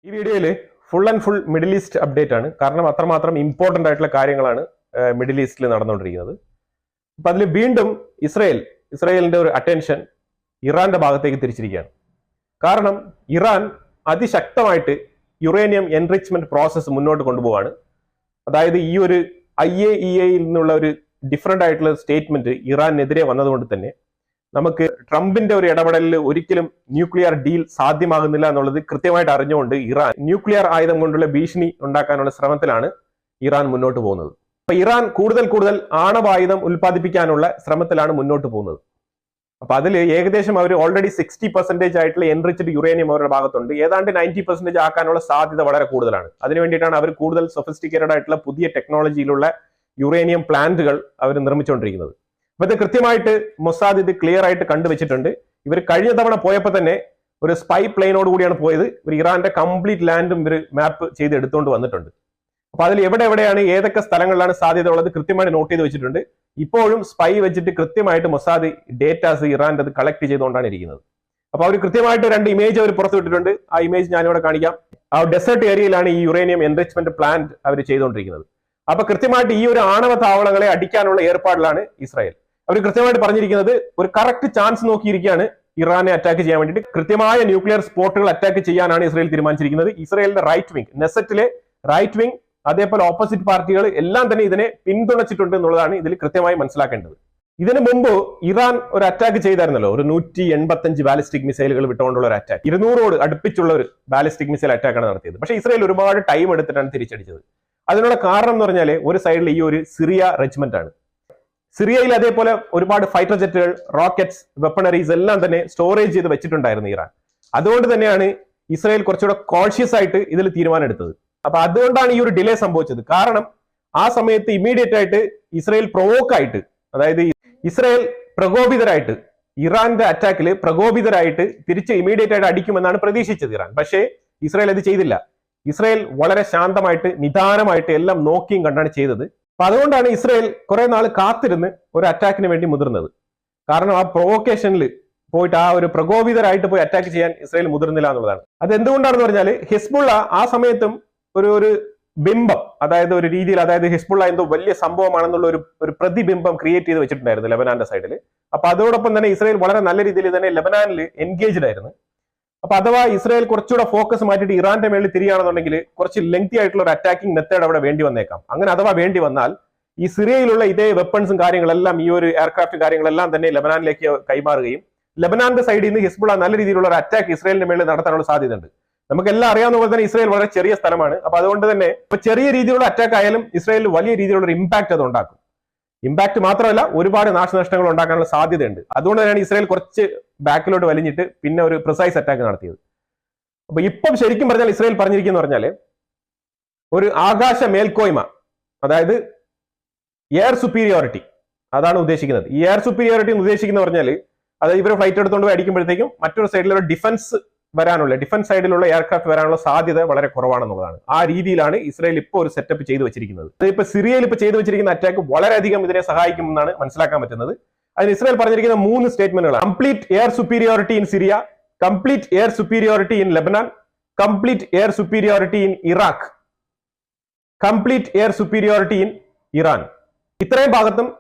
ഈ വീഡിയോയിൽ full and full middle east update ആണ്. കാരണം അത്രമാത്രം ഇമ്പോർട്ടന്റ് ആയിട്ടുള്ള കാര്യങ്ങളാണ് മിഡിൽ ഈസ്റ്റിൽ നടന്നുകൊണ്ടിരിക്കുന്നത്. അപ്പൊ അതിൽ വീണ്ടും ഇസ്രായേലിന്റെ ഒരു അറ്റൻഷൻ ഇറാന്റെ ഭാഗത്തേക്ക് തിരിച്ചിരിക്കുകയാണ്. കാരണം ഇറാൻ അതിശക്തമായിട്ട് യുറേനിയം എൻറിച്ച്മെന്റ് പ്രോസസ്സ് മുന്നോട്ട് കൊണ്ടുപോവാണ്. അതായത് ഈ ഒരു IAEAയിൽ നിന്നുള്ള ഒരു ഡിഫറെന്റ് ആയിട്ടുള്ള സ്റ്റേറ്റ്മെന്റ് ഇറാനെതിരെ വന്നതുകൊണ്ട് തന്നെ നമുക്ക് ട്രംപിന്റെ ഒരു ഇടപെടലിൽ ഒരിക്കലും ന്യൂക്ലിയർ ഡീൽ സാധ്യമാകുന്നില്ല എന്നുള്ളത് കൃത്യമായിട്ട് അറിഞ്ഞുകൊണ്ട് ഇറാൻ ന്യൂക്ലിയർ ആയുധം കൊണ്ടുള്ള ഭീഷണി ഉണ്ടാക്കാനുള്ള ശ്രമത്തിലാണ് ഇറാൻ മുന്നോട്ട് പോകുന്നത്. അപ്പൊ ഇറാൻ കൂടുതൽ ആണവായുധം ഉൽപ്പാദിപ്പിക്കാനുള്ള ശ്രമത്തിലാണ് മുന്നോട്ട് പോകുന്നത്. അപ്പൊ അതിൽ ഏകദേശം അവർ ഓൾറെഡി 60% ആയിട്ടുള്ള എൻറിച്ച്ഡ് യുറേനിയം അവരുടെ ഭാഗത്തുണ്ട്. ഏതാണ്ട് 90% ആക്കാനുള്ള സാധ്യത വളരെ കൂടുതലാണ്. അതിനു വേണ്ടിയിട്ടാണ് അവർ കൂടുതൽ സൊഫിസ്റ്റിക്കേറ്റഡ് ആയിട്ടുള്ള പുതിയ ടെക്നോളജിയിലുള്ള യുറേനിയം പ്ലാന്റുകൾ അവർ നിർമ്മിച്ചുകൊണ്ടിരിക്കുന്നത്. അപ്പൊ ഇത് കൃത്യമായിട്ട് മൊസാദ് ഇത് ക്ലിയർ ആയിട്ട് കണ്ടുവച്ചിട്ടുണ്ട്. ഇവർ കഴിഞ്ഞ തവണ പോയപ്പോൾ തന്നെ ഒരു സ്പൈ പ്ലെയിനോട് കൂടിയാണ് പോയത്. ഇവർ ഇറാന്റെ കംപ്ലീറ്റ് ലാൻഡും ഇവർ മാപ്പ് ചെയ്ത് എടുത്തുകൊണ്ട് വന്നിട്ടുണ്ട്. അപ്പൊ അതിൽ എവിടെയാണ് ഏതൊക്കെ സ്ഥലങ്ങളിലാണ് സാധ്യത ഉള്ളത് കൃത്യമായിട്ട് നോട്ട് ചെയ്ത് വെച്ചിട്ടുണ്ട്. ഇപ്പോഴും സ്പൈ വെച്ചിട്ട് കൃത്യമായിട്ട് മൊസാദ് ഡേറ്റാസ് ഇറാന്റെ അത് കളക്ട് ചെയ്തുകൊണ്ടാണ് ഇരിക്കുന്നത്. അപ്പൊ അവർ കൃത്യമായിട്ട് 2 ഇമേജ് അവർ പുറത്തുവിട്ടിട്ടുണ്ട്. ആ ഇമേജ് ഞാനിവിടെ കാണിക്കാം. ആ ഡെസേർട്ട് ഏരിയയിലാണ് ഈ യുറേനിയം എൻറിച്ച്മെന്റ് പ്ലാന്റ് അവർ ചെയ്തുകൊണ്ടിരിക്കുന്നത്. അപ്പൊ കൃത്യമായിട്ട് ഈ ഒരു ആണവ താവളങ്ങളെ അടിക്കാനുള്ള ഏർപ്പാടിലാണ് ഇസ്രായേൽ. അവർ കൃത്യമായിട്ട് പറഞ്ഞിരിക്കുന്നത് ഒരു കറക്റ്റ് ചാൻസ് നോക്കിയിരിക്കുകയാണ് ഇറാനെ അറ്റാക്ക് ചെയ്യാൻ വേണ്ടിയിട്ട്. കൃത്യമായ ന്യൂക്ലിയർ സ്പോട്ടുകൾ അറ്റാക്ക് ചെയ്യാനാണ് ഇസ്രായേൽ തീരുമാനിച്ചിരിക്കുന്നത്. ഇസ്രായേലിന്റെ റൈറ്റ് വിങ്, നെസറ്റിലെ റൈറ്റ് വിങ്, അതേപോലെ ഓപ്പോസിറ്റ് പാർട്ടികൾ എല്ലാം തന്നെ ഇതിനെ പിന്തുണച്ചിട്ടുണ്ട് എന്നുള്ളതാണ് ഇതിൽ കൃത്യമായി മനസ്സിലാക്കേണ്ടത്. ഇതിനു മുമ്പ് ഇറാൻ ഒരു അറ്റാക്ക് ചെയ്തായിരുന്നല്ലോ, ഒരു 185 ബാലിസ്റ്റിക് മിസൈലുകൾ വിട്ടുകൊണ്ടുള്ള ഒരു അറ്റാക്ക്, 200 അടുപ്പിച്ചുള്ള ഒരു ബാലിസ്റ്റിക് മിസൈൽ അറ്റാക്കാണ് നടത്തിയത്. പക്ഷേ ഇസ്രായേൽ ഒരുപാട് ടൈം എടുത്തിട്ടാണ് തിരിച്ചടിച്ചത്. അതിനുള്ള കാരണം എന്ന് പറഞ്ഞാൽ ഒരു സൈഡിൽ ഈ ഒരു സിറിയ റെജിമെന്റ് ആണ്. സിറിയയിൽ അതേപോലെ ഒരുപാട് ഫൈറ്റർ ജെറ്റുകൾ, റോക്കറ്റ്സ്, വെപ്പണറീസ് എല്ലാം തന്നെ സ്റ്റോറേജ് ചെയ്ത് വെച്ചിട്ടുണ്ടായിരുന്നു ഇറാൻ. അതുകൊണ്ട് തന്നെയാണ് ഇസ്രായേൽ കുറച്ചുകൂടെ കോൺഷ്യസ് ആയിട്ട് ഇതിൽ തീരുമാനം എടുത്തത്. അപ്പൊ അതുകൊണ്ടാണ് ഈ ഒരു ഡിലേ സംഭവിച്ചത്. കാരണം ആ സമയത്ത് ഇമ്മീഡിയറ്റ് ആയിട്ട് ഇസ്രായേൽ പ്രൊവോക്കായിട്ട്, അതായത് ഇസ്രായേൽ പ്രകോപിതരായിട്ട് ഇറാന്റെ അറ്റാക്കിൽ പ്രകോപിതരായിട്ട് തിരിച്ച് ഇമ്മീഡിയറ്റ് ആയിട്ട് അടിക്കുമെന്നാണ് പ്രതീക്ഷിച്ചത് ഇറാൻ. പക്ഷേ ഇസ്രായേൽ അത് ചെയ്തില്ല. ഇസ്രായേൽ വളരെ ശാന്തമായിട്ട് നിദാനമായിട്ട് എല്ലാം നോക്കിയും കണ്ടാണ് ചെയ്തത്. അപ്പൊ അതുകൊണ്ടാണ് ഇസ്രായേൽ കുറെ നാൾ കാത്തിരുന്ന് ഒരു അറ്റാക്കിന് വേണ്ടി മുതിർന്നത്. കാരണം ആ പ്രൊവോക്കേഷനിൽ പോയിട്ട് ആ ഒരു പ്രകോപിതരായിട്ട് പോയി അറ്റാക്ക് ചെയ്യാൻ ഇസ്രായേൽ മുതിർന്നില്ല എന്നുള്ളതാണ്. അത് എന്തുകൊണ്ടാണെന്ന് പറഞ്ഞാൽ ഹിസ്ബുള്ള ആ സമയത്തും ഒരു ബിംബം, അതായത് ഒരു രീതിയിൽ, അതായത് ഹിസ്ബുള്ള എന്തോ വലിയ സംഭവമാണെന്നുള്ള ഒരു പ്രതിബിംബം ക്രിയേറ്റ് ചെയ്ത് വെച്ചിട്ടുണ്ടായിരുന്നു ലെബനാന്റെ സൈഡിൽ. അപ്പൊ അതോടൊപ്പം തന്നെ ഇസ്രായേൽ വളരെ നല്ല രീതിയിൽ തന്നെ ലെബനാനിൽ എൻഗേജ്ഡ് ആയിരുന്നു. അപ്പൊ അഥവാ ഇസ്രായേൽ കുറച്ചുകൂടെ ഫോക്കസ് മാറ്റിയിട്ട് ഇറാന്റെ മേളിൽ തിരിയാണെന്നുണ്ടെങ്കിൽ കുറച്ച് ലെങ്തി ആയിട്ടുള്ള ഒരു അറ്റാക്കിംഗ് മെത്തേഡ് അവിടെ വേണ്ടി വന്നേക്കാം. അങ്ങനെ അഥവാ വേണ്ടി വന്നാൽ ഈ സിറിയയിലുള്ള ഇതേ വെപ്പൺസും കാര്യങ്ങളെല്ലാം, ഈ ഒരു എയർക്രാഫ്റ്റ് കാര്യങ്ങളെല്ലാം തന്നെ ലെബനാനിലേക്ക് കൈമാറുകയും ലെബനാന്റെ സൈഡിൽ നിന്ന് ഹിസ്ബുള്ള നല്ല രീതിയിലുള്ള ഒരു അറ്റാക്ക് ഇസ്രായേലിന്റെ മേളിൽ നടത്താനുള്ള സാധ്യതയുണ്ട്. നമുക്കെല്ലാം അറിയാവുന്ന പോലെ തന്നെ ഇസ്രായേൽ വളരെ ചെറിയ സ്ഥലമാണ്. അപ്പൊ അതുകൊണ്ട് തന്നെ ഇപ്പൊ ചെറിയ രീതിയിലുള്ള അറ്റാക്ക് ആയാലും ഇസ്രായേലിൽ വലിയ രീതിയിലുള്ള ഒരു ഇമ്പാക്ട് അത് ഉണ്ടാക്കും. ഇമ്പാക്ട് മാത്രമല്ല, ഒരുപാട് നാശനഷ്ടങ്ങൾ ഉണ്ടാക്കാനുള്ള സാധ്യതയുണ്ട്. അതുകൊണ്ട് തന്നെയാണ് ഇസ്രായേൽ കുറച്ച് ബാക്കിലോട്ട് വലിഞ്ഞിട്ട് പിന്നെ ഒരു പ്രിസൈസ് അറ്റാക്ക് നടത്തിയത്. അപ്പൊ ഇപ്പം ശരിക്കും പറഞ്ഞാൽ ഇസ്രായേൽ പറഞ്ഞിരിക്കുന്ന പറഞ്ഞാല് ഒരു ആകാശ മേൽക്കോയ്മ, അതായത് എയർ സുപ്പീരിയോറിറ്റി, അതാണ് ഉദ്ദേശിക്കുന്നത്. ഈ എയർ സുപ്പീരിയോറിറ്റി എന്ന് ഉദ്ദേശിക്കുന്ന പറഞ്ഞാൽ അതായത് ഇവർ ഫ്ലൈറ്റ് എടുത്തുകൊണ്ട് അടിക്കുമ്പോഴത്തേക്കും മറ്റൊരു സൈഡിലൊരു ഡിഫൻസ് സൈഡിലുള്ള എയർക്രാഫ്റ്റ് വരാനുള്ള സാധ്യത വളരെ കുറവാണെന്നുള്ളതാണ്. ആ രീതിയിലാണ് ഇസ്രായേൽ ഇപ്പോൾ ഒരു സെറ്റപ്പ് ചെയ്തു വെച്ചിരിക്കുന്നത്. ഇപ്പൊ സിറിയയിൽ ഇപ്പൊ ചെയ്തു വെച്ചിരിക്കുന്ന അറ്റാക്ക് വളരെയധികം ഇതിനെ സഹായിക്കുമെന്നാണ് മനസ്സിലാക്കാൻ പറ്റുന്നത്. അതിന് ഇസ്രായേൽ പറഞ്ഞിരിക്കുന്ന 3 സ്റ്റേറ്റ്മെന്റുകളാണ്: complete air superiority in Syria, complete air superiority in Lebanon, complete air superiority in Iraq, complete air superiority in Iran. ഇത്രയും ഭാഗത്തും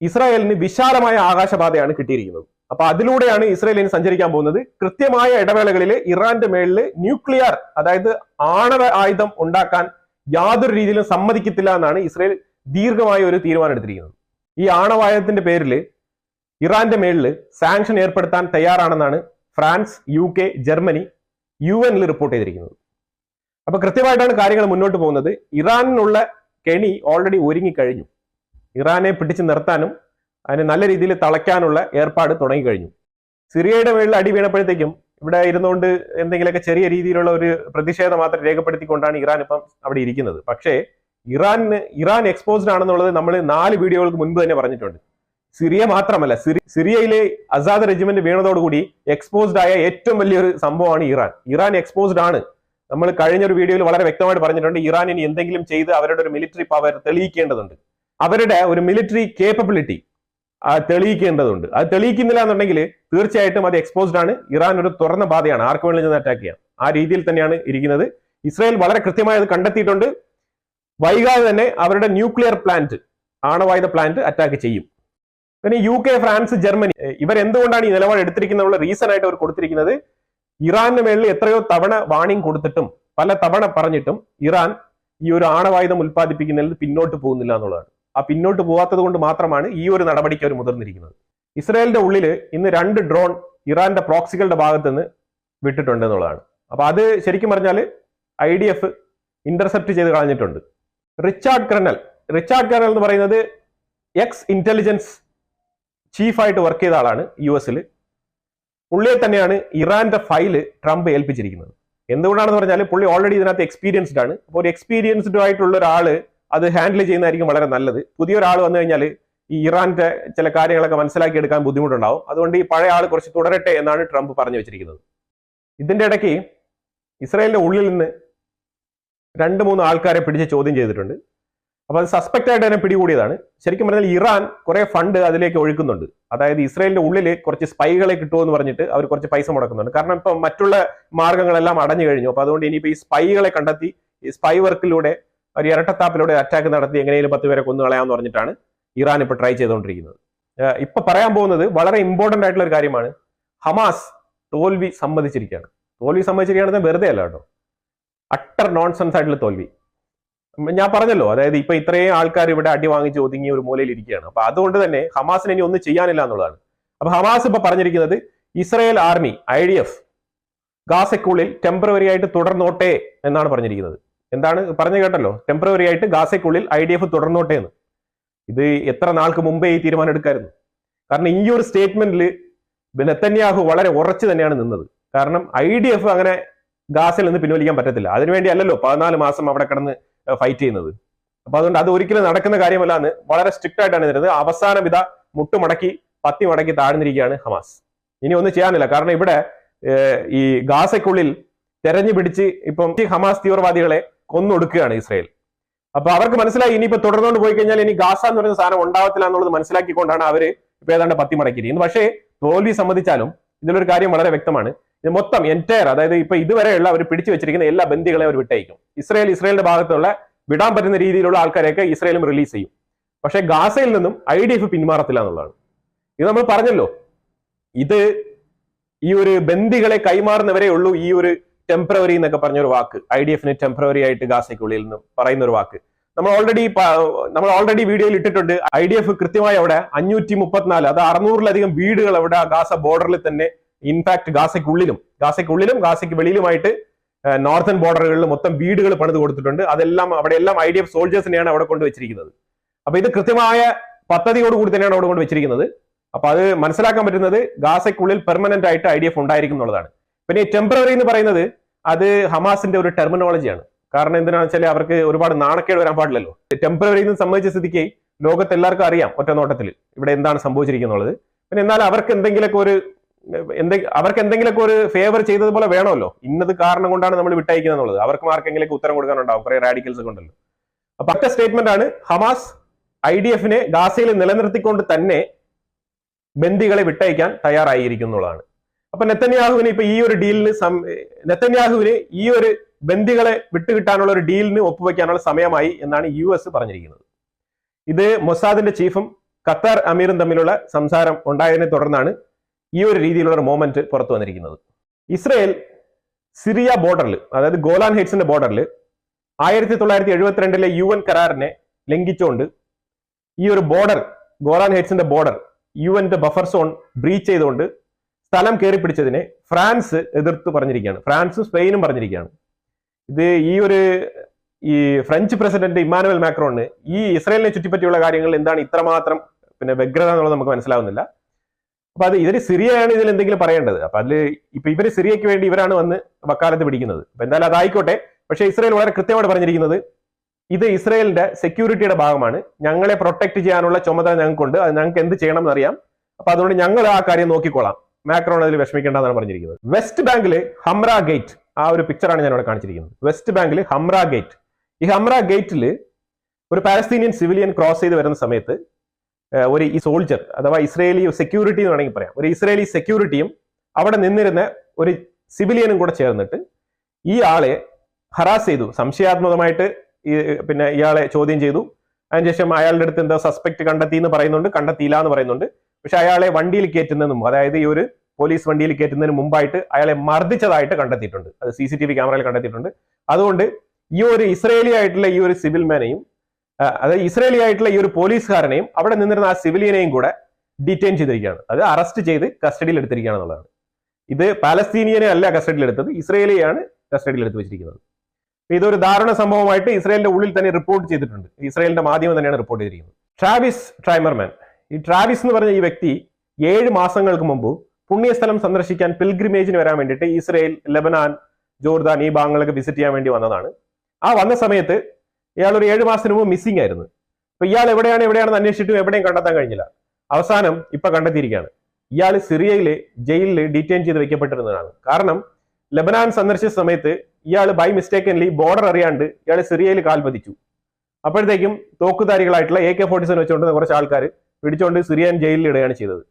ഇസ്രായേലിന് വിശാലമായ ആകാശപാതയാണ് കിട്ടിയിരിക്കുന്നത്. അപ്പൊ അതിലൂടെയാണ് ഇസ്രായേൽ ഇനി സഞ്ചരിക്കാൻ പോകുന്നത്. കൃത്യമായ ഇടവേളകളിൽ ഇറാന്റെ മേളിൽ ന്യൂക്ലിയർ, അതായത് ആണവ ആയുധം ഉണ്ടാക്കാൻ യാതൊരു രീതിയിലും സമ്മതിക്കത്തില്ല എന്നാണ് ഇസ്രായേൽ ദീർഘമായ ഒരു തീരുമാനം എടുത്തിരിക്കുന്നത്. ഈ ആണവായുധത്തിന്റെ പേരിൽ ഇറാന്റെ മേളിൽ സാങ്ഷൻ ഏർപ്പെടുത്താൻ തയ്യാറാണെന്നാണ് France, UK, Germany UN report ചെയ്തിരിക്കുന്നത്. അപ്പൊ കൃത്യമായിട്ടാണ് കാര്യങ്ങൾ മുന്നോട്ട് പോകുന്നത്. ഇറാനിനുള്ള കെണി ഓൾറെഡി ഒരുങ്ങിക്കഴിഞ്ഞു. ഇറാനെ പിടിച്ചു നിർത്താനും അതിന് നല്ല രീതിയിൽ തളയ്ക്കാനുള്ള ഏർപ്പാട് തുടങ്ങിക്കഴിഞ്ഞു. സിറിയയുടെ മേളിൽ അടി വീണപ്പോഴത്തേക്കും ഇവിടെ ഇരുന്നുകൊണ്ട് എന്തെങ്കിലുമൊക്കെ ചെറിയ രീതിയിലുള്ള ഒരു പ്രതിഷേധം മാത്രം രേഖപ്പെടുത്തിക്കൊണ്ടാണ് ഇറാൻ ഇപ്പം അവിടെ ഇരിക്കുന്നത്. പക്ഷേ ഇറാൻ എക്സ്പോസ്ഡ് ആണെന്നുള്ളത് നമ്മൾ 4 വീഡിയോകൾക്ക് മുൻപ് തന്നെ പറഞ്ഞിട്ടുണ്ട്. സിറിയ മാത്രമല്ല, സിറിയയിലെ അസാദ് റെജിമെന്റ് വീണതോടുകൂടി എക്സ്പോസ്ഡ് ആയ ഏറ്റവും വലിയൊരു സംഭവമാണ് ഇറാൻ എക്സ്പോസ്ഡ് ആണ്. നമ്മൾ കഴിഞ്ഞൊരു വീഡിയോയിൽ വളരെ വ്യക്തമായിട്ട് പറഞ്ഞിട്ടുണ്ട്, ഇറാൻ ഇനി എന്തെങ്കിലും ചെയ്ത് അവരുടെ ഒരു മിലിറ്ററി പവർ തെളിയിക്കേണ്ടതുണ്ട്. അവരുടെ ഒരു മിലിറ്ററി കേപ്പബിലിറ്റി തെളിയിക്കേണ്ടതുണ്ട്. അത് തെളിയിക്കുന്നില്ല എന്നുണ്ടെങ്കിൽ തീർച്ചയായിട്ടും അത് എക്സ്പോസ്ഡ് ആണ്. ഇറാൻ ഒരു തുറന്ന പാതയാണ്, ആർക്ക് വേണമെങ്കിലും അറ്റാക്ക് ചെയ്യാം. ആ രീതിയിൽ തന്നെയാണ് ഇരിക്കുന്നത്. ഇസ്രായേൽ വളരെ കൃത്യമായി അത് കണ്ടെത്തിയിട്ടുണ്ട്. വൈകാതെ തന്നെ അവരുടെ ന്യൂക്ലിയർ പ്ലാന്റ്, ആണവായുധ പ്ലാന്റ് അറ്റാക്ക് ചെയ്യും. പിന്നെ UK, ഫ്രാൻസ്, ജർമ്മനി ഇവർ എന്തുകൊണ്ടാണ് ഈ നിലപാട് എടുത്തിരിക്കുന്നതിനുള്ള റീസൺ ആയിട്ട് അവർ കൊടുത്തിരിക്കുന്നത്, ഇറാന്റെ മേളിൽ എത്രയോ തവണ വാണിംഗ് കൊടുത്തിട്ടും പല തവണ പറഞ്ഞിട്ടും ഇറാൻ ഈ ഒരു ആണവായുധം ഉൽപ്പാദിപ്പിക്കുന്നതിൽ പിന്നോട്ട് പോകുന്നില്ല എന്നുള്ളതാണ്. ആ പിന്നോട്ട് പോകാത്തത് കൊണ്ട് മാത്രമാണ് ഈ ഒരു നടപടിക്ക് അവർ മുതിർന്നിരിക്കുന്നത്. ഇസ്രായേലിന്റെ ഉള്ളിൽ ഇന്ന് 2 ഡ്രോൺ ഇറാന്റെ പ്രോക്സികളുടെ ഭാഗത്ത് നിന്ന് വിട്ടിട്ടുണ്ട് എന്നുള്ളതാണ്. അപ്പൊ അത് ശരിക്കും പറഞ്ഞാൽ IDF ഇന്റർസെപ്റ്റ് ചെയ്ത് കളഞ്ഞിട്ടുണ്ട്. റിച്ചാർഡ് കെർണൽ എന്ന് പറയുന്നത് എക്സ് ഇന്റലിജൻസ് ചീഫായിട്ട് വർക്ക് ചെയ്ത ആളാണ് US-ൽ. പുള്ളിയെ തന്നെയാണ് ഇറാന്റെ ഫയല് ട്രംപ് ഏൽപ്പിച്ചിരിക്കുന്നത്. എന്തുകൊണ്ടാണെന്ന് പറഞ്ഞാൽ പുള്ളി ഓൾറെഡി ഇതിനകത്ത് എക്സ്പീരിയൻസ്ഡ് ആണ്. അപ്പോൾ ഒരു എക്സ്പീരിയൻസ്ഡ് ആയിട്ടുള്ള ഒരാള് അത് ഹാൻഡിൽ ചെയ്യുന്നതായിരിക്കും വളരെ നല്ലത്. പുതിയൊരാൾ വന്നു കഴിഞ്ഞാൽ ഈ ഇറാന്റെ ചില കാര്യങ്ങളൊക്കെ മനസ്സിലാക്കി എടുക്കാൻ ബുദ്ധിമുട്ടുണ്ടാവും. അതുകൊണ്ട് ഈ പഴയ ആൾ കുറച്ച് തുടരട്ടെ എന്നാണ് ട്രംപ് പറഞ്ഞു വെച്ചിരിക്കുന്നത്. ഇതിന്റെ ഇടയ്ക്ക് ഇസ്രായേലിന്റെ ഉള്ളിൽ നിന്ന് 2-3 ആൾക്കാരെ പിടിച്ച് ചോദ്യം ചെയ്തിട്ടുണ്ട്. അപ്പൊ അത് സസ്പെക്ട് ആയിട്ട് തന്നെ പിടികൂടിയതാണ്. ശരിക്കും പറഞ്ഞാൽ ഇറാൻ കുറെ ഫണ്ട് അതിലേക്ക് ഒഴുക്കുന്നുണ്ട്. അതായത് ഇസ്രായേലിന്റെ ഉള്ളിൽ കുറച്ച് സ്പൈകളെ കിട്ടുമെന്ന് പറഞ്ഞിട്ട് അവർ കുറച്ച് പൈസ മുടക്കുന്നുണ്ട്. കാരണം ഇപ്പൊ മറ്റുള്ള മാർഗങ്ങളെല്ലാം അടഞ്ഞു കഴിഞ്ഞു. അപ്പൊ അതുകൊണ്ട് ഇനിയിപ്പോ ഈ സ്പൈകളെ കണ്ടെത്തി ഈ സ്പൈ വർക്കിലൂടെ ഒരു ഇരട്ടത്താപ്പിലൂടെ അറ്റാക്ക് നടത്തി എങ്ങനെയും 10 പേരെ കൊന്നു കളയാമെന്ന് പറഞ്ഞിട്ടാണ് ഇറാൻ ഇപ്പൊ ട്രൈ ചെയ്തുകൊണ്ടിരിക്കുന്നത്. ഇപ്പൊ പറയാൻ പോകുന്നത് വളരെ ഇമ്പോർട്ടന്റ് ആയിട്ടുള്ള ഒരു കാര്യമാണ്. ഹമാസ് തോൽവി സമ്മതിച്ചിരിക്കുകയാണ്. വെറുതെ അല്ല കേട്ടോ, അട്ടർ നോൺസെൻസ് ആയിട്ടുള്ള തോൽവി. ഞാൻ പറഞ്ഞല്ലോ, അതായത് ഇപ്പൊ ഇത്രയും ആൾക്കാർ ഇവിടെ അടി വാങ്ങിച്ച് ഒതുങ്ങി ഒരു മൂലയിൽ ഇരിക്കുകയാണ്. അപ്പൊ അതുകൊണ്ട് തന്നെ ഹമാസിന് ഇനി ഒന്നും ചെയ്യാനില്ല എന്നുള്ളതാണ്. അപ്പൊ ഹമാസ് ഇപ്പൊ പറഞ്ഞിരിക്കുന്നത് ഇസ്രായേൽ ആർമി IDF ഗാസയ്ക്കുള്ളിൽ ടെമ്പററി ആയിട്ട് തുടർന്നോട്ടെ എന്നാണ് പറഞ്ഞിരിക്കുന്നത്. എന്താണ് പറഞ്ഞു കേട്ടല്ലോ, ടെമ്പററി ആയിട്ട് ഗാസയ്ക്കുള്ളിൽ IDF തുടർന്നോട്ടെ എന്ന്. ഇത് എത്ര നാൾക്ക് മുമ്പേ ഈ തീരുമാനം എടുക്കായിരുന്നു. കാരണം ഈ ഒരു സ്റ്റേറ്റ്മെന്റിൽ നെതന്യാഹു വളരെ ഉറച്ചു തന്നെയാണ് നിന്നത്. കാരണം IDF അങ്ങനെ ഗാസയിൽ നിന്ന് പിൻവലിക്കാൻ പറ്റത്തില്ല. അതിനുവേണ്ടി അല്ലല്ലോ 14 മാസം അവിടെ കിടന്ന് ഫൈറ്റ് ചെയ്യുന്നത്. അപ്പൊ അതുകൊണ്ട് അത് ഒരിക്കലും നടക്കുന്ന കാര്യമല്ല എന്ന് വളരെ സ്ട്രിക്റ്റ് ആയിട്ടാണ് ഇരുന്നത്. അവസാന വിധ മുട്ടുമടക്കി പത്തി മടക്കി താഴ്ന്നിരിക്കുകയാണ് ഹമാസ്. ഇനി ഒന്നും ചെയ്യാനില്ല. കാരണം ഇവിടെ ഈ ഗാസയ്ക്കുള്ളിൽ തെരഞ്ഞു പിടിച്ച് ഇപ്പം ഹമാസ് തീവ്രവാദികളെ കൊന്നൊടുക്കുകയാണ് ഇസ്രായേൽ. അപ്പൊ അവർക്ക് മനസ്സിലായി ഇനിയിപ്പോ തുടർന്നുകൊണ്ട് പോയി കഴിഞ്ഞാൽ ഇനി ഗാസ എന്ന് പറയുന്ന സാധനം ഉണ്ടാവത്തില്ല എന്നുള്ളത് മനസ്സിലാക്കിക്കൊണ്ടാണ് അവര് ഇപ്പൊ ഏതാണ്ട് പത്തി മടക്കിയിരിക്കുന്നത്. പക്ഷേ തോൽവി സമ്മതിച്ചാലും ഇതിലൊരു കാര്യം വളരെ വ്യക്തമാണ്. ഇത് മൊത്തം എൻറ്റയർ, അതായത് ഇപ്പൊ ഇതുവരെയുള്ള അവർ പിടിച്ചു വെച്ചിരിക്കുന്ന എല്ലാ ബന്ദികളെയും അവർ വിട്ടയക്കും. ഇസ്രായേലിന്റെ ഭാഗത്തുള്ള വിടാൻ പറ്റുന്ന രീതിയിലുള്ള ആൾക്കാരെയൊക്കെ ഇസ്രായേലും റിലീസ് ചെയ്യും. പക്ഷെ ഗാസയിൽ നിന്നും IDF പിന്മാറത്തില്ല എന്നുള്ളതാണ്. ഇത് നമ്മൾ പറഞ്ഞല്ലോ, ഇത് ഈ ഒരു ബന്ദികളെ കൈമാറുന്നവരേ ഉള്ളൂ ഈ ഒരു ടെമ്പററി എന്നൊക്കെ പറഞ്ഞൊരു വാക്ക്, IDF ടെമ്പററി ആയിട്ട് ഗാസയ്ക്കുള്ളിൽ നിന്ന് പറയുന്ന ഒരു വാക്ക് നമ്മൾ ഓൾറെഡി വീഡിയോയിൽ ഇട്ടിട്ടുണ്ട്. IDF കൃത്യമായി അവിടെ 534, അത് 600-ലധികം വീടുകൾ അവിടെ ഗാസ ബോർഡറിൽ തന്നെ, ഇൻഫാക്ട് ഗാസയ്ക്കുള്ളിലും ഗാസയ്ക്ക് വെളിയിലുമായിട്ട് നോർത്തേൺ ബോർഡറുകളിൽ മൊത്തം വീടുകൾ പണിത് കൊടുത്തിട്ടുണ്ട്. അവിടെയെല്ലാം IDF സോൾജേഴ്സിനെയാണ് അവിടെ കൊണ്ടുവച്ചിരിക്കുന്നത്. അപ്പൊ ഇത് കൃത്യമായ പദ്ധതിയോടുകൂടി തന്നെയാണ് അവിടെ കൊണ്ടുവച്ചിരിക്കുന്നത്. അപ്പൊ അത് മനസ്സിലാക്കാൻ പറ്റുന്നത് ഗാസയ്ക്കുള്ളിൽ പെർമനന്റ് ആയിട്ട് IDF ഉണ്ടായിരിക്കും എന്നുള്ളതാണ്. പിന്നെ ഈ ടെമ്പററി എന്ന് പറയുന്നത് അത് ഹമാസിന്റെ ഒരു ടെർമിനോളജിയാണ്. കാരണം എന്തിനാണെന്ന് വെച്ചാൽ അവർക്ക് ഒരുപാട് നാണക്കേട് വരാൻ പാടില്ലല്ലോ. ടെമ്പററി എന്ന് സംബന്ധിച്ച സ്ഥിതിക്ക് ലോകത്ത് എല്ലാവർക്കും അറിയാം ഒറ്റ നോട്ടത്തിൽ ഇവിടെ എന്താണ് സംഭവിച്ചിരിക്കുന്നുള്ളത്. പിന്നെ എന്നാൽ അവർക്ക് എന്തെങ്കിലുമൊക്കെ ഒരു ഫേവർ ചെയ്തതുപോലെ വേണമല്ലോ. ഇന്നത് കാരണം കൊണ്ടാണ് നമ്മൾ വിട്ടയക്കുന്നത് എന്നുള്ളത്. അവർക്ക് ആർക്കെങ്കിലും ഉത്തരം കൊടുക്കാനുണ്ടാവും, കുറെ റാഡിക്കൽസ് കൊണ്ടല്ലോ. അപ്പൊ ഒറ്റ സ്റ്റേറ്റ്മെന്റ് ആണ്, ഹമാസ് IDF ഗാസയിൽ നിലനിർത്തിക്കൊണ്ട് തന്നെ ബന്ദികളെ വിട്ടയക്കാൻ തയ്യാറായിരിക്കുന്നുള്ളതാണ്. അപ്പൊ നെതന്യാഹുവിന് ഇപ്പൊ ഈ ഒരു ഡീലിന് ഈ ഒരു ബന്ദികളെ വിട്ടുകിട്ടാനുള്ള ഒരു ഡീലിന് ഒപ്പുവെക്കാനുള്ള സമയമായി എന്നാണ് US പറഞ്ഞിരിക്കുന്നത്. ഇത് മൊസാദിന്റെ ചീഫും ഖത്തർ അമീറും തമ്മിലുള്ള സംസാരം ഉണ്ടായതിനെ തുടർന്നാണ് ഈ ഒരു രീതിയിലുള്ള ഒരു മൊമെന്റ് പുറത്തു വന്നിരിക്കുന്നത്. ഇസ്രായേൽ സിറിയ ബോർഡറിൽ, അതായത് ഗോലാൻ ഹൈറ്റ്സിന്റെ ബോർഡറിൽ 1972 UN കരാറിനെ ലംഘിച്ചുകൊണ്ട് ഈ ഒരു ബോർഡർ, ഗോലാൻ ഹൈറ്റ്സിന്റെ border UN buffer zone breach ചെയ്തുകൊണ്ട് സ്ഥലം കയറി പിടിച്ചതിനെ ഫ്രാൻസ് എതിർത്ത് പറഞ്ഞിരിക്കുകയാണ്. ഫ്രാൻസും സ്പെയിനും പറഞ്ഞിരിക്കുകയാണ്. ഇത് ഈ ഫ്രഞ്ച് പ്രസിഡന്റ് ഇമ്മാനുവൽ മാക്രോണിന് ഈ ഇസ്രായേലിനെ ചുറ്റിപ്പറ്റിയുള്ള കാര്യങ്ങളിൽ എന്താണ് ഇത്രമാത്രം വ്യഗ്രത എന്നുള്ളത് നമുക്ക് മനസ്സിലാവുന്നില്ല. അപ്പൊ ഇതിന് സിറിയയാണ് ഇതിൽ എന്തെങ്കിലും പറയേണ്ടത്. അപ്പൊ ഇവര് സിറിയയ്ക്ക് വേണ്ടി ഇവരാണ് വന്ന് വക്കാലത്ത് പിടിക്കുന്നത്. അപ്പൊ എന്തായാലും അതായിക്കോട്ടെ. പക്ഷേ ഇസ്രായേൽ വളരെ കൃത്യമായിട്ട് പറഞ്ഞിരിക്കുന്നത് ഇത് ഇസ്രായേലിന്റെ സെക്യൂരിറ്റിയുടെ ഭാഗമാണ്, ഞങ്ങളെ പ്രൊട്ടക്ട് ചെയ്യാനുള്ള ചുമതല ഞങ്ങൾക്കുണ്ട്, അത് ഞങ്ങൾക്ക് എന്ത് ചെയ്യണം എന്നറിയാം, അപ്പൊ അതുകൊണ്ട് ഞങ്ങൾ ആ കാര്യം നോക്കിക്കോളാം, മാക്രോൺ അതിൽ വിഷമിക്കേണ്ടെന്നാണ് പറഞ്ഞിരിക്കുന്നത്. വെസ്റ്റ് ബാങ്കില് ഹംറ ഗേറ്റ്, ആ ഒരു പിക്ചറാണ് ഞാൻ ഇവിടെ കാണിച്ചിരിക്കുന്നത്. വെസ്റ്റ് ബാങ്കിൽ ഹംറ ഗേറ്റ്. ഈ ഹംറ ഗേറ്റിൽ ഒരു പാലസ്തീനിയൻ സിവിലിയൻ ക്രോസ് ചെയ്ത് വരുന്ന സമയത്ത് ഒരു സോൾജർ അഥവാ ഇസ്രയേലി സെക്യൂരിറ്റി എന്ന് വേണമെങ്കിൽ പറയാം, ഒരു ഇസ്രയേലി സെക്യൂരിറ്റിയും അവിടെ നിന്നിരുന്ന ഒരു സിവിലിയനും കൂടെ ചേർന്നിട്ട് ഈ ആളെ ഹറാസ് ചെയ്തു, സംശയാത്മകമായിട്ട് പിന്നെ ഇയാളെ ചോദ്യം ചെയ്തു. അതിനുശേഷം അയാളുടെ അടുത്ത് എന്താ സസ്പെക്ട് കണ്ടെത്തി എന്ന് പറയുന്നുണ്ട്, കണ്ടെത്തിയില്ല എന്ന് പറയുന്നുണ്ട്. പക്ഷെ അയാളെ വണ്ടിയിൽ കയറ്റുന്നതിനും, അതായത് ഈ ഒരു പോലീസ് വണ്ടിയിൽ കയറ്റുന്നതിന് മുമ്പായിട്ട് അയാളെ മർദ്ദിച്ചതായിട്ട് കണ്ടെത്തിയിട്ടുണ്ട്. അത് CCTV ക്യാമറയിൽ കണ്ടെത്തിയിട്ടുണ്ട്. അതുകൊണ്ട് ഈ ഒരു ഇസ്രയേലി ആയിട്ടുള്ള ഈ ഒരു സിവിൽമാനെയും, അതായത് ഇസ്രയേലി ആയിട്ടുള്ള ഈ ഒരു പോലീസുകാരനെയും അവിടെ നിന്നിരുന്ന ആ സിവിലിയനെയും കൂടെ ഡിറ്റെയിൻ ചെയ്തിരിക്കുകയാണ്. അത് അറസ്റ്റ് ചെയ്ത് കസ്റ്റഡിയിൽ എടുത്തിരിക്കുകയാണ് എന്നുള്ളതാണ്. ഇത് പാലസ്തീനിയനെ അല്ല കസ്റ്റഡിയിൽ എടുത്തത്, ഇസ്രയേലിയാണ് കസ്റ്റഡിയിൽ എടുത്ത് വെച്ചിരിക്കുന്നത്. ഇതൊരു ദാരുണ സംഭവമായിട്ട് ഇസ്രയേലിന്റെ ഉള്ളിൽ തന്നെ റിപ്പോർട്ട് ചെയ്തിട്ടുണ്ട്. ഇസ്രയേലിന്റെ മാധ്യമം തന്നെയാണ് റിപ്പോർട്ട് ചെയ്തിരിക്കുന്നത്. ട്രാവിസ് ട്രൈമർമാൻ, ഈ ട്രാവിസ് എന്ന് പറഞ്ഞ ഈ വ്യക്തി 7 മാസങ്ങൾക്ക് മുമ്പ് പുണ്യസ്ഥലം സന്ദർശിക്കാൻ പിൽഗ്രിമേജിന് വരാൻ വേണ്ടിയിട്ട് ഇസ്രയേൽ, ലെബനാൻ, ജോർദാൻ ഈ ഭാഗങ്ങളൊക്കെ വിസിറ്റ് ചെയ്യാൻ വേണ്ടി വന്നതാണ്. ആ വന്ന സമയത്ത് ഇയാൾ ഒരു 7 മാസത്തിന് മുമ്പ് മിസ്സിംഗ് ആയിരുന്നു. അപ്പൊ ഇയാൾ എവിടെയാണെന്ന് അന്വേഷിച്ചിട്ടും എവിടെയും കണ്ടെത്താൻ കഴിഞ്ഞില്ല. അവസാനം ഇപ്പൊ കണ്ടെത്തിയിരിക്കുകയാണ്. ഇയാൾ സിറിയയിലെ ജയിലിൽ ഡീറ്റെയിൻ ചെയ്ത് വെക്കപ്പെട്ടിരുന്നതാണ്. കാരണം ലെബനാൻ സന്ദർശിച്ച സമയത്ത് ഇയാൾ ബൈ മിസ്റ്റേക്കൻലി ബോർഡർ അറിയാണ്ട് ഇയാൾ സിറിയയിൽ കാൽപതിച്ചു. അപ്പോഴത്തേക്കും തോക്കുധാരികളായിട്ടുള്ള AK-47 വെച്ചുകൊണ്ട് കുറച്ച് ആൾക്കാർ പിടിച്ചുകൊണ്ട് സിറിയൻ ജയിലിൽ ഇടുകയാണ് ചെയ്തത്.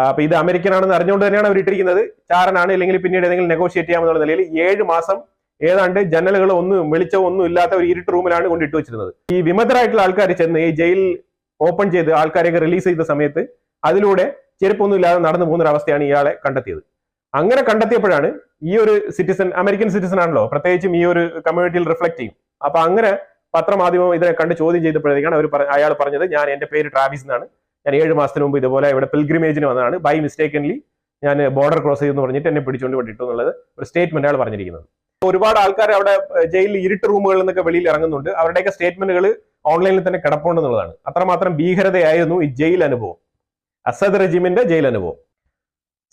അപ്പൊ ഇത് അമേരിക്കൻ ആണെന്ന് അറിഞ്ഞുകൊണ്ട് തന്നെയാണ് അവർ ഇട്ടിരിക്കുന്നത്. ചാരനാണ്, അല്ലെങ്കിൽ പിന്നീട് ഏതെങ്കിലും നെഗോഷിയേറ്റ് ചെയ്യാമെന്നുള്ള നിലയിൽ 7 മാസം ഏതാണ്ട് ജനലുകൾ വെളിച്ചവും ഒന്നും ഇല്ലാത്ത ഒരു ഇരുട്ട് റൂമിലാണ് കൊണ്ടിട്ട് വെച്ചിരുന്നത്. ഈ വിമതരായിട്ടുള്ള ആൾക്കാർ ചെന്ന് ഈ ജയിൽ ഓപ്പൺ ചെയ്ത് ആൾക്കാരെയൊക്കെ റിലീസ് ചെയ്ത സമയത്ത് അതിലൂടെ ചെരുപ്പൊന്നും ഇല്ലാതെ നടന്നു പോകുന്ന ഒരു അവസ്ഥയാണ് ഇയാളെ കണ്ടെത്തിയത്. അങ്ങനെ കണ്ടെത്തിയപ്പോഴാണ് ഈ ഒരു സിറ്റിസൺ, അമേരിക്കൻ സിറ്റിസൺ ആണല്ലോ, പ്രത്യേകിച്ചും ഈ ഒരു കമ്മ്യൂണിറ്റിയിൽ റിഫ്ലക്ട് ചെയ്യും. അപ്പൊ അങ്ങനെ പത്രമാധ്യമം ഇതിനെ കണ്ട് ചോദ്യം ചെയ്തപ്പോഴത്തേക്കാണ് അയാൾ പറഞ്ഞത്, എന്റെ പേര് ട്രാവിസ് എന്നാണ്, ഞാൻ 7 മാസത്തിന് മുമ്പ് ഇതുപോലെ ഇവിടെ പിൽഗ്രിമേജിന് വന്നതാണ്, ബൈ മിസ്റ്റേക്കൻലി ഞാൻ ബോർഡർ ക്രോസ് ചെയ്തെന്ന് പറഞ്ഞിട്ട് എന്നെ പിടിച്ചുകൊണ്ട് വിട്ടു എന്നുള്ളത് ഒരു സ്റ്റേറ്റ്മെന്റ് അയാൾ പറഞ്ഞിരിക്കുന്നത്. ഒരുപാട് ആൾക്കാർ അവിടെ ജയിലിൽ ഇരുട്ട് റൂമുകളിൽ നിന്നൊക്കെ വെളിയിൽ ഇറങ്ങുന്നുണ്ട്. അവരുടെയൊക്കെ സ്റ്റേറ്റ്മെന്റുകൾ ഓൺലൈനിൽ തന്നെ കിടപ്പുണ്ടെന്നുള്ളതാണ്. അത്രമാത്രം ഭീകരതയായിരുന്നു ഈ ജയിൽ അനുഭവം, അസദ് റെജിമിന്റെ ജയിൽ അനുഭവം.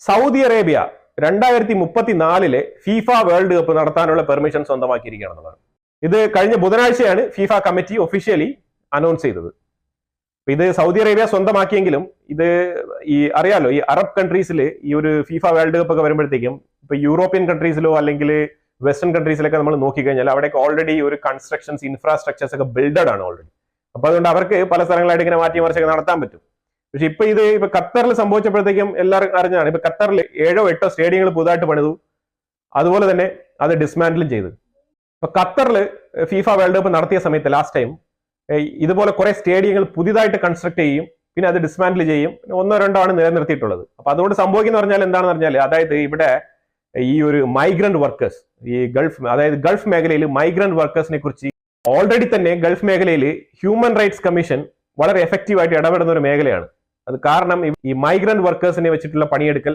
Saudi Arabia 2034 FIFA world cup നടത്താനുള്ള പെർമിഷൻ സ്വന്തമാക്കിയിരിക്കുകയാണെന്നുള്ളതാണ്. ഇത് കഴിഞ്ഞ ബുധനാഴ്ചയാണ് ഫീഫ കമ്മിറ്റി ഒഫീഷ്യലി അനൗൺസ് ചെയ്തത്. ഇത് സൗദി അറേബ്യ സ്വന്തമാക്കിയെങ്കിലും ഇത് അറിയാലോ, ഈ അറബ് കൺട്രീസിൽ ഈ ഒരു ഫീഫ വേൾഡ് കപ്പ് ഒക്കെ വരുമ്പോഴത്തേക്കും ഇപ്പൊ യൂറോപ്യൻ കൺട്രീസിലോ അല്ലെങ്കിൽ വെസ്റ്റേൺ കൺട്രീസിലൊക്കെ നമ്മൾ നോക്കിക്കഴിഞ്ഞാൽ അവിടെയൊക്കെ ഓൾറെഡി ഒരു കൺസ്ട്രക്ഷൻസ്, ഇൻഫ്രാസ്ട്രക്ചേഴ്സ് ഒക്കെ ബിൽഡഡ് ആണ് ഓൾറെഡി. അപ്പൊ അതുകൊണ്ട് അവർക്ക് പല സ്ഥലങ്ങളായിട്ട് ഇങ്ങനെ മാറ്റി മറിച്ചൊക്കെ നടത്താൻ പറ്റും. പക്ഷെ ഇപ്പൊ ഖത്തറിൽ സംഭവിച്ചപ്പോഴത്തേക്കും എല്ലാവരും അറിഞ്ഞാണ്. ഇപ്പൊ ഖത്തറിൽ 7-8 സ്റ്റേഡിയങ്ങൾ പുതുതായിട്ട് പണിതു, അതുപോലെ തന്നെ അത് ഡിസ്മാന്റിലും ചെയ്തു. ഇപ്പൊ ഖത്തറിൽ ഫീഫ വേൾഡ് കപ്പ് നടത്തിയ സമയത്ത് ലാസ്റ്റ് ടൈം ഇതുപോലെ കുറെ സ്റ്റേഡിയങ്ങൾ പുതിയതായിട്ട് കൺസ്ട്രക്ട് ചെയ്യും, പിന്നെ അത് ഡിസ്മാന്റിൽ ചെയ്യും, 1-2 ആണ് നിലനിർത്തിയിട്ടുള്ളത്. അപ്പൊ അതുകൊണ്ട് സംഭവിക്കുന്ന പറഞ്ഞാൽ എന്താണെന്ന് പറഞ്ഞാൽ, അതായത് ഇവിടെ ഈ ഒരു മൈഗ്രന്റ് വർക്കേഴ്സ്, ഈ ഗൾഫ് മേഖലയിൽ മൈഗ്രന്റ് വർക്കേഴ്സിനെ കുറിച്ച് ഓൾറെഡി തന്നെ ഗൾഫ് മേഖലയിൽ ഹ്യൂമൻ റൈറ്റ്സ് കമ്മീഷൻ വളരെ എഫക്റ്റീവ് ആയിട്ട് ഇടപെടുന്ന ഒരു മേഖലയാണ്. അത് കാരണം ഈ മൈഗ്രന്റ് വർക്കേഴ്സിനെ വെച്ചിട്ടുള്ള പണിയെടുക്കൽ,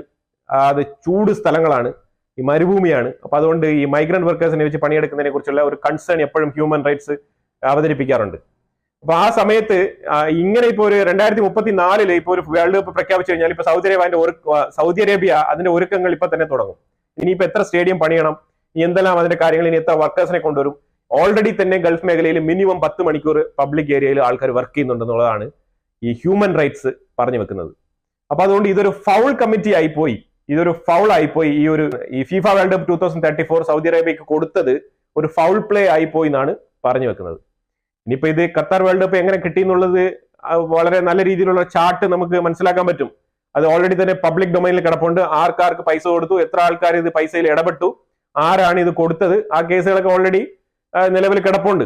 അത് ചൂട് സ്ഥലങ്ങളാണ്, ഈ മരുഭൂമിയാണ്. അപ്പൊ അതുകൊണ്ട് ഈ മൈഗ്രന്റ് വർക്കേഴ്സിനെ വെച്ച് പണിയെടുക്കുന്നതിനെ കുറിച്ചുള്ള ഒരു കൺസേൺ എപ്പോഴും ഹ്യൂമൻ റൈറ്റ്സ് അവതരിപ്പിക്കാറുണ്ട്. അപ്പൊ ആ സമയത്ത് ഇങ്ങനെ ഇപ്പൊ ഒരു 2034 ഇപ്പൊ ഒരു വേൾഡ് കപ്പ് പ്രഖ്യാപിച്ചു കഴിഞ്ഞാൽ ഇപ്പൊ സൗദി അറേബ്യ അതിന്റെ ഒരുക്കങ്ങൾ ഇപ്പൊ തന്നെ തുടങ്ങും. ഇനിയിപ്പോ എത്ര സ്റ്റേഡിയം പണിയണം, ഇനി എന്തെല്ലാം അതിന്റെ കാര്യങ്ങൾ, ഇനി എത്ര വർക്കേഴ്സിനെ കൊണ്ടുവരും. ഓൾറെഡി തന്നെ ഗൾഫ് മേഖലയിൽ മിനിമം 10 മണിക്കൂർ പബ്ലിക് ഏരിയയിൽ ആൾക്കാർ വർക്ക് ചെയ്യുന്നുണ്ടെന്നുള്ളതാണ് ഈ ഹ്യൂമൻ റൈറ്റ്സ് പറഞ്ഞു വെക്കുന്നത്. അപ്പൊ അതുകൊണ്ട് ഇതൊരു ഫൗൾ കമ്മിറ്റി ആയിപ്പോയി, ഇതൊരു ഫൗൾ ആയിപ്പോയി. ഈ ഫിഫ വേൾഡ് കപ്പ് 2034 സൗദി അറേബ്യക്ക് കൊടുത്തത് ഒരു ഫൗൾ പ്ലേ ആയിപ്പോയി എന്നാണ് പറഞ്ഞു വെക്കുന്നത്. ഇനിയിപ്പോ ഇത് ഖത്തർ വേൾഡ് കപ്പ് എങ്ങനെ കിട്ടി എന്നുള്ളത് വളരെ നല്ല രീതിയിലുള്ള ചാർട്ട് നമുക്ക് മനസ്സിലാക്കാൻ പറ്റും. അത് ഓൾറെഡി തന്നെ പബ്ലിക് ഡൊമൈനിൽ കിടപ്പുണ്ട്. ആർക്കാർക്ക് പൈസ കൊടുത്തു, എത്ര ആൾക്കാർ ഇത് പൈസയിൽ ഇടപെട്ടു, ആരാണ് ഇത് കൊടുത്തത്, ആ കേസുകളൊക്കെ ഓൾറെഡി നിലവിൽ കിടപ്പുണ്ട്.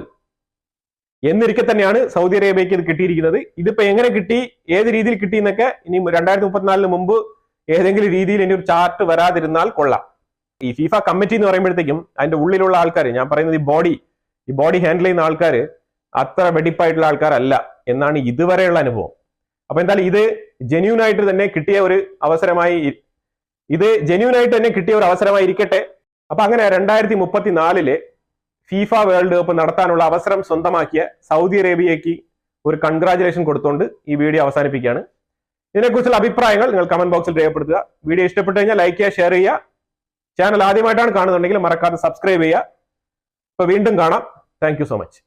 എന്നിരിക്കെ തന്നെയാണ് സൗദി അറേബ്യക്ക് ഇത് കിട്ടിയിരിക്കുന്നത്. ഇതിപ്പോ എങ്ങനെ കിട്ടി, ഏത് രീതിയിൽ കിട്ടി എന്നൊക്കെ ഇനി 2034 മുമ്പ് ഏതെങ്കിലും രീതിയിൽ ഇനി ഒരു ചാർട്ട് വരാതിരുന്നാൽ കൊള്ളാം. ഈ ഫിഫ കമ്മിറ്റി എന്ന് പറയുമ്പോഴത്തേക്കും അതിന്റെ ഉള്ളിലുള്ള ആൾക്കാർ, ഞാൻ പറയുന്നത് ഈ ബോഡി ഹാൻഡിൽ ചെയ്യുന്ന ആൾക്കാർ അത്ര വെടിപ്പായിട്ടുള്ള ആൾക്കാരല്ല എന്നാണ് ഇതുവരെയുള്ള അനുഭവം. അപ്പൊ എന്തായാലും ഇത് ജെന്യൂൻ ആയിട്ട് തന്നെ കിട്ടിയ ഒരു അവസരമായി ഇരിക്കട്ടെ. അപ്പൊ അങ്ങനെ 2034 ഫിഫ വേൾഡ് കപ്പ് നടത്താനുള്ള അവസരം സ്വന്തമാക്കിയ സൗദി അറേബ്യയ്ക്ക് ഒരു കൺഗ്രാജുലേഷൻ കൊടുത്തുകൊണ്ട് ഈ വീഡിയോ അവസാനിപ്പിക്കുകയാണ്. ഇതിനെക്കുറിച്ചുള്ള അഭിപ്രായങ്ങൾ നിങ്ങൾ കമന്റ് ബോക്സിൽ രേഖപ്പെടുത്തുക. വീഡിയോ ഇഷ്ടപ്പെട്ടു കഴിഞ്ഞാൽ ലൈക്ക് ചെയ്യുക, ഷെയർ ചെയ്യുക. ചാനൽ ആദ്യമായിട്ടാണ് കാണുന്നുണ്ടെങ്കിൽ മറക്കാതെ സബ്സ്ക്രൈബ് ചെയ്യുക. ഇപ്പൊ വീണ്ടും കാണാം. Thank you so much.